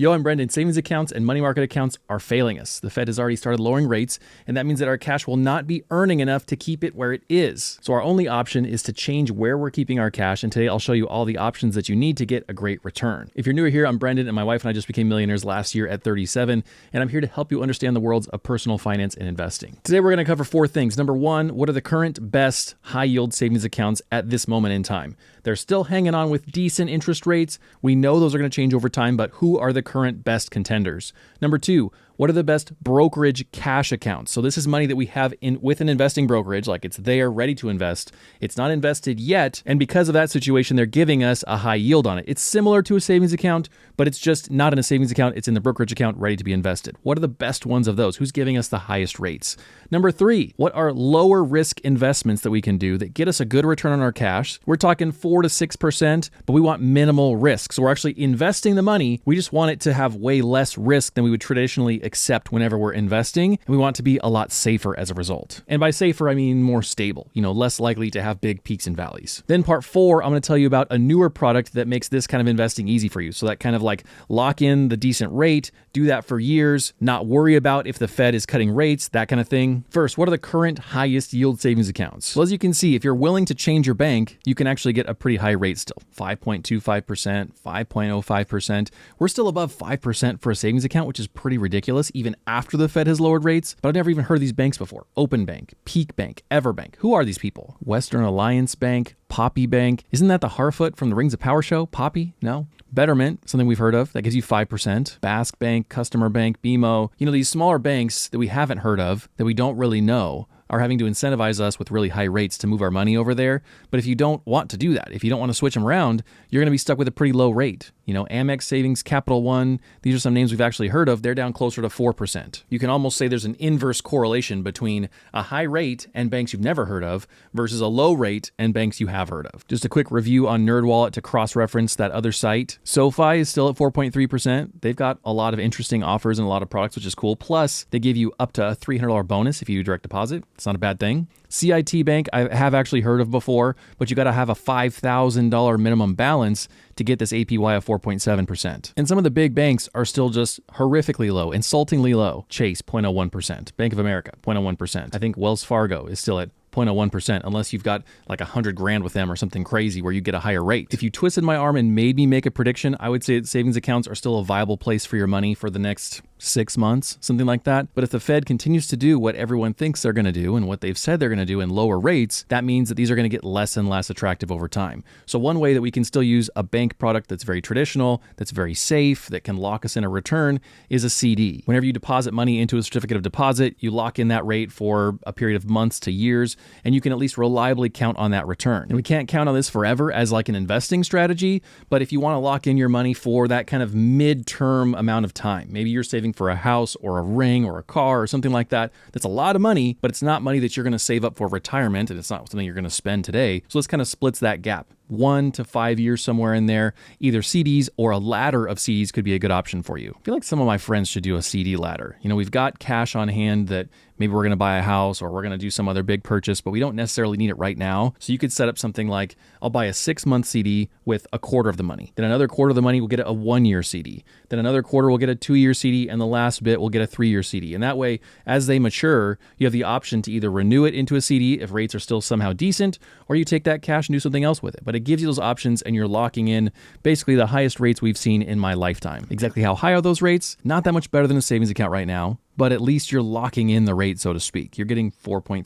Yo, I'm Brendan. Savings accounts and money market accounts are failing us. The Fed has already started lowering rates, and that means that our cash will not be earning enough to keep it where it is. So our only option is to change where we're keeping our cash, and today I'll show you all the options that you need to get a great return. If you're newer here, I'm Brendan, and my wife and I just became millionaires last year at 37, and I'm here to help you understand the worlds of personal finance and investing. Today we're going to cover 4 things. Number 1, what are the current best high-yield savings accounts at this moment in time? They're still hanging on with decent interest rates. We know those are going to change over time, but who are the current best contenders? Number 2, what are the best brokerage cash accounts? So this is money that we have with an investing brokerage, like it's there ready to invest. It's not invested yet, and because of that situation, they're giving us a high yield on it. It's similar to a savings account, but it's just not in a savings account. It's in the brokerage account ready to be invested. What are the best ones of those? Who's giving us the highest rates? Number 3, what are lower risk investments that we can do that get us a good return on our cash? We're talking 4 to 6%, but we want minimal risk. So we're actually investing the money. We just want it to have way less risk than we would traditionally accept whenever we're investing. And we want it to be a lot safer as a result. And by safer, I mean more stable, less likely to have big peaks and valleys. Then part 4, I'm going to tell you about a newer product that makes this kind of investing easy for you. So that kind of like lock in the decent rate, do that for years, not worry about if the Fed is cutting rates, that kind of thing. First, what are the current highest yield savings accounts? Well, as you can see, if you're willing to change your bank, you can actually get a pretty high rate still. 5.25%, 5.05%. We're still above 5% for a savings account, which is pretty ridiculous even after the Fed has lowered rates. But I've never even heard of these banks before. Open Bank, Peak Bank, Everbank. Who are these people? Western Alliance Bank, Poppy Bank. Isn't that the Harfoot from the Rings of Power show? Poppy? No. Betterment, something we've heard of, that gives you 5%. Basque Bank, Customer Bank, BMO. These smaller banks that we haven't heard of, that we don't really know, are having to incentivize us with really high rates to move our money over there. But if you don't want to do that, if you don't want to switch them around, you're going to be stuck with a pretty low rate. Amex Savings, Capital One, these are some names we've actually heard of. They're down closer to 4%. You can almost say there's an inverse correlation between a high rate and banks you've never heard of versus a low rate and banks you have heard of. Just a quick review on NerdWallet to cross-reference that other site. SoFi is still at 4.3%. They've got a lot of interesting offers and a lot of products, which is cool. Plus, they give you up to a $300 bonus if you do direct deposit. It's not a bad thing. CIT Bank, I have actually heard of before, but you got to have a $5,000 minimum balance to get this APY of 4.7%. And some of the big banks are still just horrifically low, insultingly low. Chase, 0.01%. Bank of America, 0.01%. I think Wells Fargo is still at 0.01% unless you've got like $100,000 with them or something crazy where you get a higher rate. If you twisted my arm and made me make a prediction, I would say that savings accounts are still a viable place for your money for the next 6 months, something like that. But if the Fed continues to do what everyone thinks they're going to do and what they've said they're going to do and lower rates, that means that these are going to get less and less attractive over time. So one way that we can still use a bank product that's very traditional, that's very safe, that can lock us in a return is a CD. Whenever you deposit money into a certificate of deposit, you lock in that rate for a period of months to years, and you can at least reliably count on that return. And we can't count on this forever as like an investing strategy, but if you want to lock in your money for that kind of mid-term amount of time, maybe you're saving for a house or a ring or a car or something like that, that's a lot of money, but it's not money that you're going to save up for retirement, and it's not something you're going to spend today. So this kind of splits that gap. 1 to 5 years, somewhere in there. Either CDs or a ladder of CDs could be a good option for you. I feel like some of my friends should do a CD ladder. We've got cash on hand that maybe we're going to buy a house or we're going to do some other big purchase, but we don't necessarily need it right now. So you could set up something like, I'll buy a 6-month CD with a quarter of the money. Then another quarter of the money will get a 1-year CD. Then another quarter will get a 2-year CD, and the last bit will get a 3-year CD. And that way, as they mature, you have the option to either renew it into a CD if rates are still somehow decent, or you take that cash and do something else with it. But it gives you those options, and you're locking in basically the highest rates we've seen in my lifetime. Exactly how high are those rates? Not that much better than a savings account right now, but at least you're locking in the rate, so to speak. You're getting 4.3%,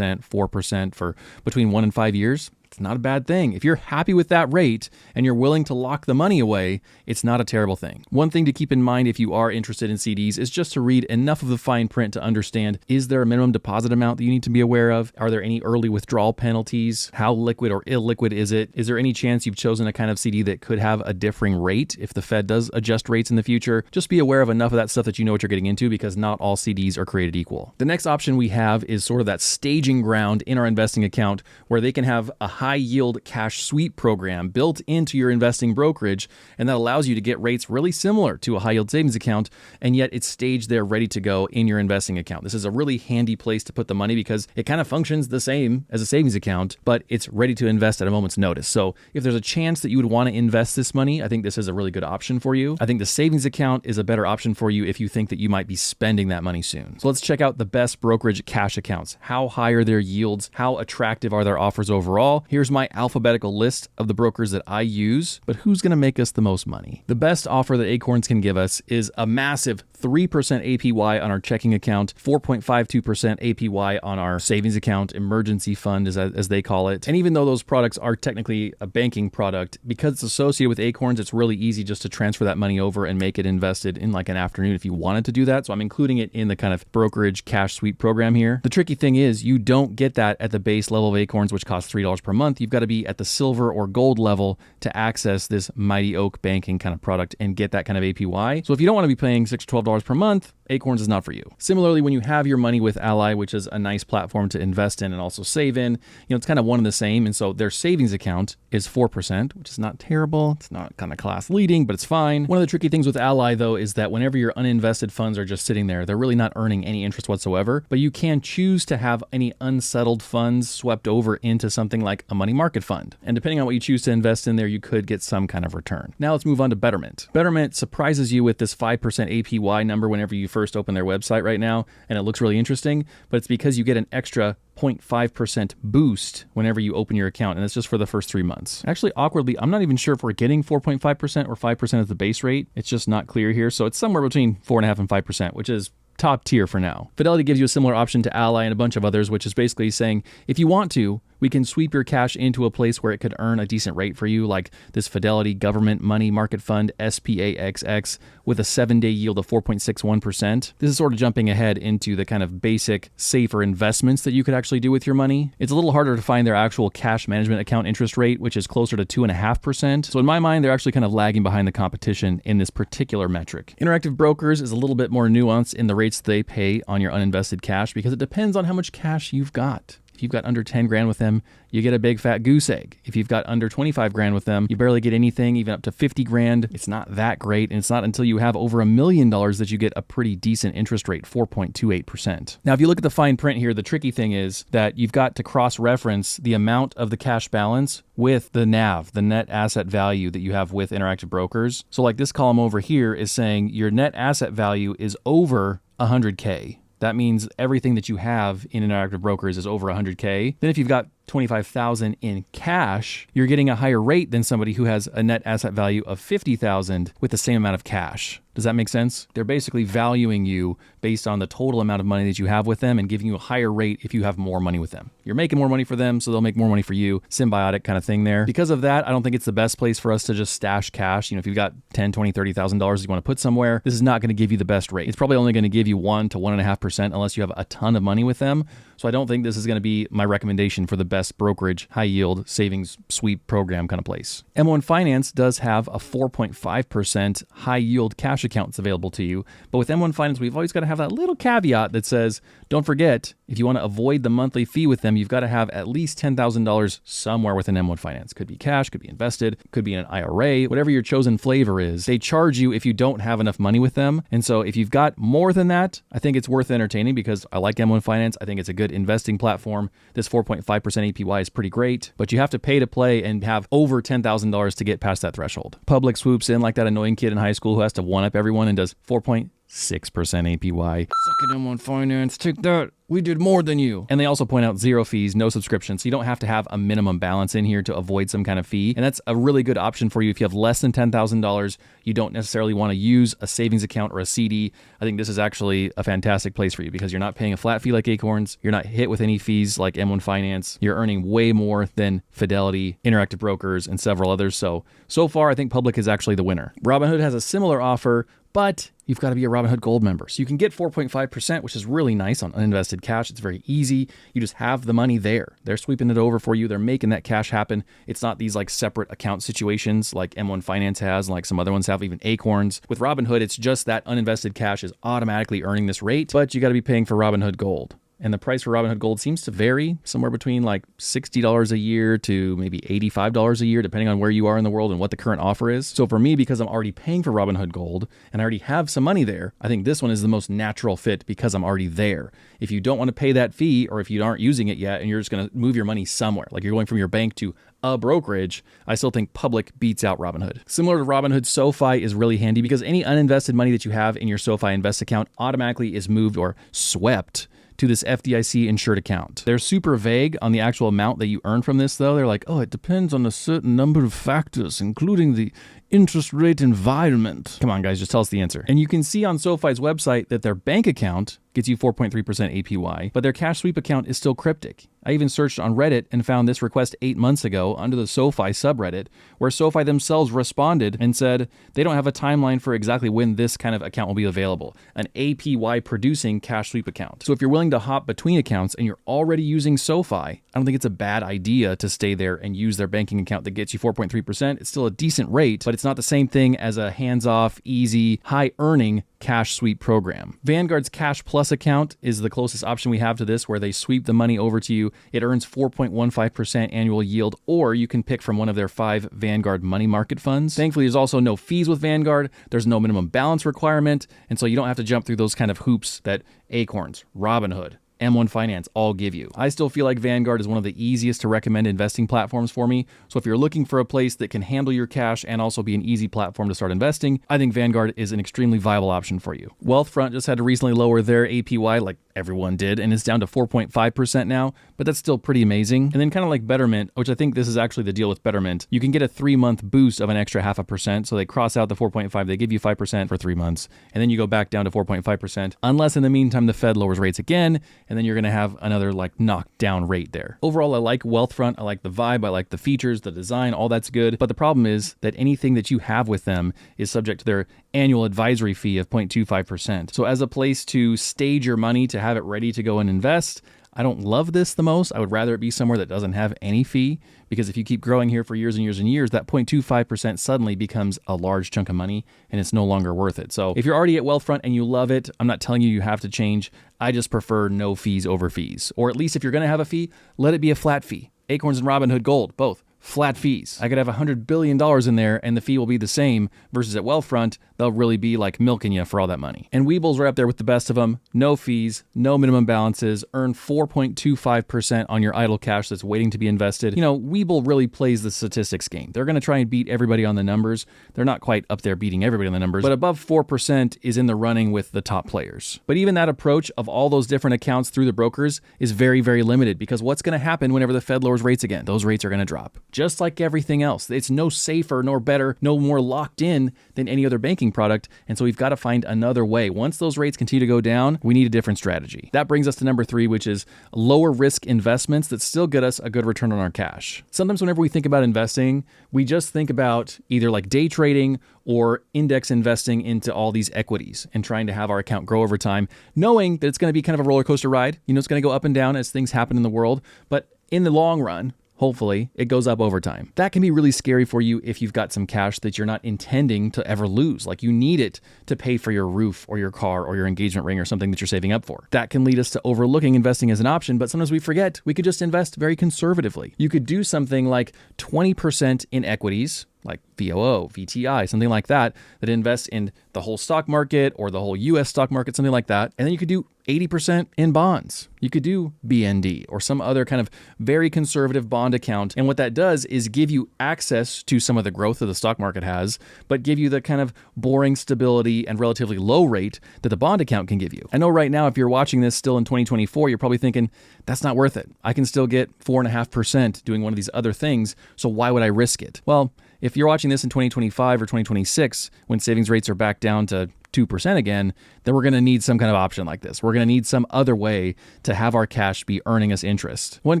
4% for between 1 and 5 years. It's not a bad thing. If you're happy with that rate and you're willing to lock the money away, it's not a terrible thing. One thing to keep in mind if you are interested in CDs is just to read enough of the fine print to understand, is there a minimum deposit amount that you need to be aware of? Are there any early withdrawal penalties? How liquid or illiquid is it? Is there any chance you've chosen a kind of CD that could have a differing rate if the Fed does adjust rates in the future? Just be aware of enough of that stuff that you know what you're getting into, because not all CDs are created equal. The next option we have is sort of that staging ground in our investing account where they can have a high yield cash sweep program built into your investing brokerage, and that allows you to get rates really similar to a high yield savings account, and yet it's staged there ready to go in your investing account. This is a really handy place to put the money because it kind of functions the same as a savings account, but it's ready to invest at a moment's notice. So if there's a chance that you would want to invest this money, I think this is a really good option for you. I think the savings account is a better option for you if you think that you might be spending that money soon. So let's check out the best brokerage cash accounts. How high are their yields? How attractive are their offers overall? Here's my alphabetical list of the brokers that I use, but who's going to make us the most money? The best offer that Acorns can give us is a massive 3% APY on our checking account, 4.52% APY on our savings account, emergency fund as they call it. And even though those products are technically a banking product, because it's associated with Acorns, it's really easy just to transfer that money over and make it invested in like an afternoon if you wanted to do that. So I'm including it in the kind of brokerage cash sweep program here. The tricky thing is you don't get that at the base level of Acorns, which costs $3 per month. You've got to be at the silver or gold level to access this Mighty Oak banking kind of product and get that kind of APY. So if you don't want to be paying $6 or $12 per month, Acorns is not for you. Similarly, when you have your money with Ally, which is a nice platform to invest in and also save in, it's kind of one and the same. And so their savings account is 4%, which is not terrible. It's not kind of class leading, but it's fine. One of the tricky things with Ally, though, is that whenever your uninvested funds are just sitting there, they're really not earning any interest whatsoever, but you can choose to have any unsettled funds swept over into something like a money market fund. And depending on what you choose to invest in there, you could get some kind of return. Now let's move on to Betterment. Betterment surprises you with this 5% APY number whenever you first open their website right now, and it looks really interesting, but it's because you get an extra 0.5% boost whenever you open your account, and that's just for the first 3 months. Actually, awkwardly, I'm not even sure if we're getting 4.5% or 5% as the base rate. It's just not clear here, so it's somewhere between 4.5% and 5%, which is top tier for now. Fidelity gives you a similar option to Ally and a bunch of others, which is basically saying, if you want to, we can sweep your cash into a place where it could earn a decent rate for you, like this Fidelity Government Money Market Fund, SPAXX, with a 7-day yield of 4.61%. This is sort of jumping ahead into the kind of basic, safer investments that you could actually do with your money. It's a little harder to find their actual cash management account interest rate, which is closer to 2.5%. So in my mind, they're actually kind of lagging behind the competition in this particular metric. Interactive Brokers is a little bit more nuanced in the rates they pay on your uninvested cash because it depends on how much cash you've got. If you've got under 10 grand with them, you get a big fat goose egg. If you've got under 25 grand with them, you barely get anything. Even up to 50 grand, it's not that great. And it's not until you have over $1 million that you get a pretty decent interest rate, 4.28%. Now, if you look at the fine print here, the tricky thing is that you've got to cross-reference the amount of the cash balance with the NAV, the net asset value that you have with Interactive Brokers. So like this column over here is saying your net asset value is over 100K. That means everything that you have in Interactive Brokers is over 100K. Then if you've got 25,000 in cash, you're getting a higher rate than somebody who has a net asset value of 50,000 with the same amount of cash. Does that make sense? They're basically valuing you based on the total amount of money that you have with them and giving you a higher rate if you have more money with them. You're making more money for them, so they'll make more money for you. Symbiotic kind of thing there. Because of that, I don't think it's the best place for us to just stash cash. If you've got $10, $20, $30,000 you want to put somewhere, this is not going to give you the best rate. It's probably only going to give you 1 to 1.5% unless you have a ton of money with them. So I don't think this is going to be my recommendation for the best brokerage, high yield savings sweep program kind of place. M1 Finance does have a 4.5% high yield cash account that's available to you. But with M1 Finance, we've always got to have that little caveat that says, don't forget, if you want to avoid the monthly fee with them, you've got to have at least $10,000 somewhere within M1 Finance. Could be cash, could be invested, could be in an IRA, whatever your chosen flavor is. They charge you if you don't have enough money with them. And so if you've got more than that, I think it's worth entertaining because I like M1 Finance. I think it's a good investing platform. This 4.5% APY is pretty great, but you have to pay to play and have over $10,000 to get past that threshold. Public swoops in like that annoying kid in high school who has to one-up everyone and does 4.6% APY. Suck it, M1 Finance, take that. We did more than you. And they also point out 0 fees, no subscription. So you don't have to have a minimum balance in here to avoid some kind of fee. And that's a really good option for you. If you have less than $10,000, you don't necessarily want to use a savings account or a CD. I think this is actually a fantastic place for you because you're not paying a flat fee like Acorns. You're not hit with any fees like M1 Finance. You're earning way more than Fidelity, Interactive Brokers, and several others. So far, I think Public is actually the winner. Robinhood has a similar offer, but you've got to be a Robinhood Gold member. So you can get 4.5%, which is really nice on uninvested cash. It's very easy. You just have the money there. They're sweeping it over for you. They're making that cash happen. It's not these like separate account situations like M1 Finance has and like some other ones have, even Acorns. With Robinhood, it's just that uninvested cash is automatically earning this rate, but you got to be paying for Robinhood Gold. And the price for Robinhood Gold seems to vary somewhere between like $60 a year to maybe $85 a year, depending on where you are in the world and what the current offer is. So for me, because I'm already paying for Robinhood Gold and I already have some money there, I think this one is the most natural fit because I'm already there. If you don't want to pay that fee, or if you aren't using it yet and you're just going to move your money somewhere, like you're going from your bank to a brokerage, I still think public beats out Robinhood. Similar to Robinhood, SoFi is really handy because any uninvested money that you have in your SoFi Invest account automatically is moved or swept to this FDIC insured account. They're super vague on the actual amount that you earn from this, though. They're like, oh, it depends on a certain number of factors, including the interest rate environment. Come on, guys, just tell us the answer. And you can see on SoFi's website that their bank account gets you 4.3% APY, but their cash sweep account is still cryptic. I even searched on Reddit and found this request 8 months ago under the SoFi subreddit, where SoFi themselves responded and said they don't have a timeline for exactly when this kind of account will be available, an APY producing cash sweep account. So if you're willing to hop between accounts and you're already using SoFi, I don't think it's a bad idea to stay there and use their banking account that gets you 4.3%. It's still a decent rate, but it's not the same thing as a hands-off, easy, high-earning cash sweep program. Vanguard's Cash Plus account is the closest option we have to this, where they sweep the money over to you. It earns 4.15% annual yield, or you can pick from one of their 5 Vanguard money market funds. Thankfully, there's also no fees with Vanguard. There's no minimum balance requirement, and so you don't have to jump through those kind of hoops that Acorns, Robinhood, M1 Finance all give you. I still feel like Vanguard is one of the easiest to recommend investing platforms for me. So if you're looking for a place that can handle your cash and also be an easy platform to start investing, I think Vanguard is an extremely viable option for you. Wealthfront just had to recently lower their APY, like everyone did, and it's down to 4.5% now, but that's still pretty amazing. And then kind of like Betterment, which I think this is actually the deal with Betterment, you can get a 3-month boost of an extra 0.5%. So they cross out the 4.5, they give you 5% for 3 months, and then you go back down to 4.5%, unless in the meantime the Fed lowers rates again, and then you're going to have another like knockdown rate there. Overall, I like Wealthfront. I like the vibe. I like the features, the design, all that's good. But the problem is that anything that you have with them is subject to their annual advisory fee of 0.25%. So as a place to stage your money to have it ready to go and invest, I don't love this the most. I would rather it be somewhere that doesn't have any fee, because if you keep growing here for years and years and years, that 0.25% suddenly becomes a large chunk of money and it's no longer worth it. So if you're already at Wealthfront and you love it, I'm not telling you you have to change. I just prefer no fees over fees. Or at least if you're going to have a fee, let it be a flat fee. Acorns and Robinhood Gold, both flat fees. I could have $100 billion in there and the fee will be the same, versus at Wealthfront, they'll really be like milking you for all that money. And WeBull's right up there with the best of them. No fees, no minimum balances, earn 4.25% on your idle cash that's waiting to be invested. You know, WeBull really plays the statistics game. They're going to try and beat everybody on the numbers. They're not quite up there beating everybody on the numbers, but above 4% is in the running with the top players. But even that approach of all those different accounts through the brokers is very, very limited, because what's going to happen whenever the Fed lowers rates again? Those rates are going to drop. Just like everything else. It's no safer, nor better, no more locked in than any other banking product. And so we've got to find another way. Once those rates continue to go down, we need a different strategy. That brings us to number 3, which is lower risk investments that still get us a good return on our cash. Sometimes whenever we think about investing, we just think about either like day trading or index investing into all these equities and trying to have our account grow over time, knowing that it's going to be kind of a roller coaster ride. You know, it's going to go up and down as things happen in the world. But in the long run, hopefully, it goes up over time. That can be really scary for you if you've got some cash that you're not intending to ever lose. Like you need it to pay for your roof or your car or your engagement ring or something that you're saving up for. That can lead us to overlooking investing as an option, but sometimes we forget we could just invest very conservatively. You could do something like 20% in equities, like VOO, VTI, something like that invests in the whole stock market or the whole US stock market, something like that. And then you could do 80% in bonds. You could do BND or some other kind of very conservative bond account. And what that does is give you access to some of the growth that the stock market has, but give you the kind of boring stability and relatively low rate that the bond account can give you. I know right now, if you're watching this still in 2024, you're probably thinking, that's not worth it. I can still get 4.5% doing one of these other things. So why would I risk it? Well, if you're watching this in 2025 or 2026, when savings rates are back down to 2% again, then we're going to need some kind of option like this. We're going to need some other way to have our cash be earning us interest. One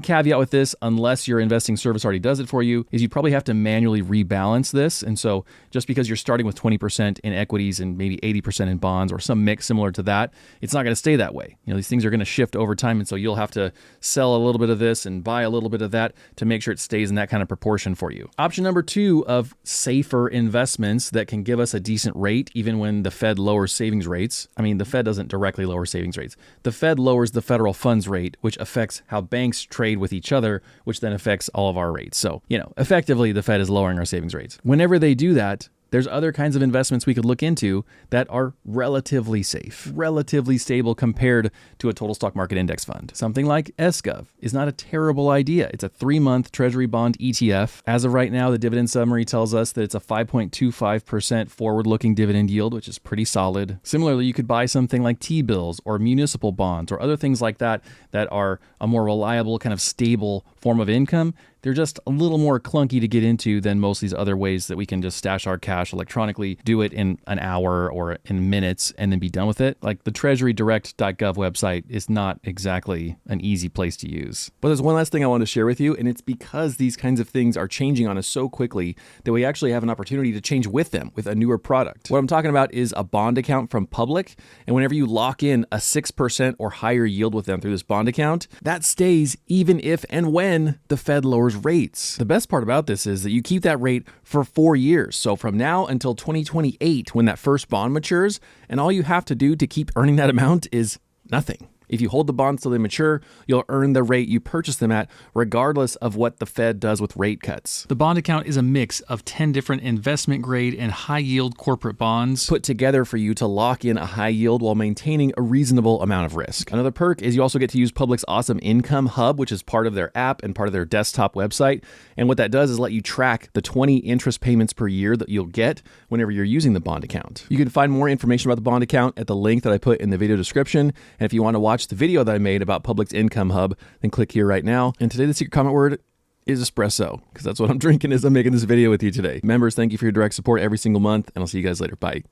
caveat with this, unless your investing service already does it for you, is you probably have to manually rebalance this. And so just because you're starting with 20% in equities and maybe 80% in bonds or some mix similar to that, it's not going to stay that way. You know, these things are going to shift over time. And so you'll have to sell a little bit of this and buy a little bit of that to make sure it stays in that kind of proportion for you. Option number 2 of safer investments that can give us a decent rate even when the Fed lowers savings rates. I mean, the Fed doesn't directly lower savings rates. The Fed lowers the federal funds rate, which affects how banks trade with each other, which then affects all of our rates. So, effectively, the Fed is lowering our savings rates. Whenever they do that, there's other kinds of investments we could look into that are relatively safe, relatively stable compared to a total stock market index fund. Something like SGov is not a terrible idea. It's a 3-month treasury bond ETF. As of right now, the dividend summary tells us that it's a 5.25% forward-looking dividend yield, which is pretty solid. Similarly, you could buy something like T-bills or municipal bonds or other things like that that are a more reliable, kind of stable form of income. They're just a little more clunky to get into than most of these other ways that we can just stash our cash electronically, do it in an hour or in minutes, and then be done with it. Like the treasurydirect.gov website is not exactly an easy place to use. But there's one last thing I want to share with you, and it's because these kinds of things are changing on us so quickly that we actually have an opportunity to change with them with a newer product. What I'm talking about is a bond account from Public, and whenever you lock in a 6% or higher yield with them through this bond account, that stays even if and when the Fed lowers rates. The best part about this is that you keep that rate for 4 years. So from now until 2028, when that first bond matures, and all you have to do to keep earning that amount is nothing. If you hold the bonds till they mature, you'll earn the rate you purchased them at, regardless of what the Fed does with rate cuts. The bond account is a mix of 10 different investment grade and high yield corporate bonds put together for you to lock in a high yield while maintaining a reasonable amount of risk. Another perk is you also get to use Public's awesome income hub, which is part of their app and part of their desktop website. And what that does is let you track the 20 interest payments per year that you'll get whenever you're using the bond account. You can find more information about the bond account at the link that I put in the video description. And if you want to watch the video that I made about Public's income hub, then click here right now. And today the secret comment word is espresso, because that's what I'm drinking as I'm making this video with you today. Members, thank you for your direct support every single month, and I'll see you guys later. Bye.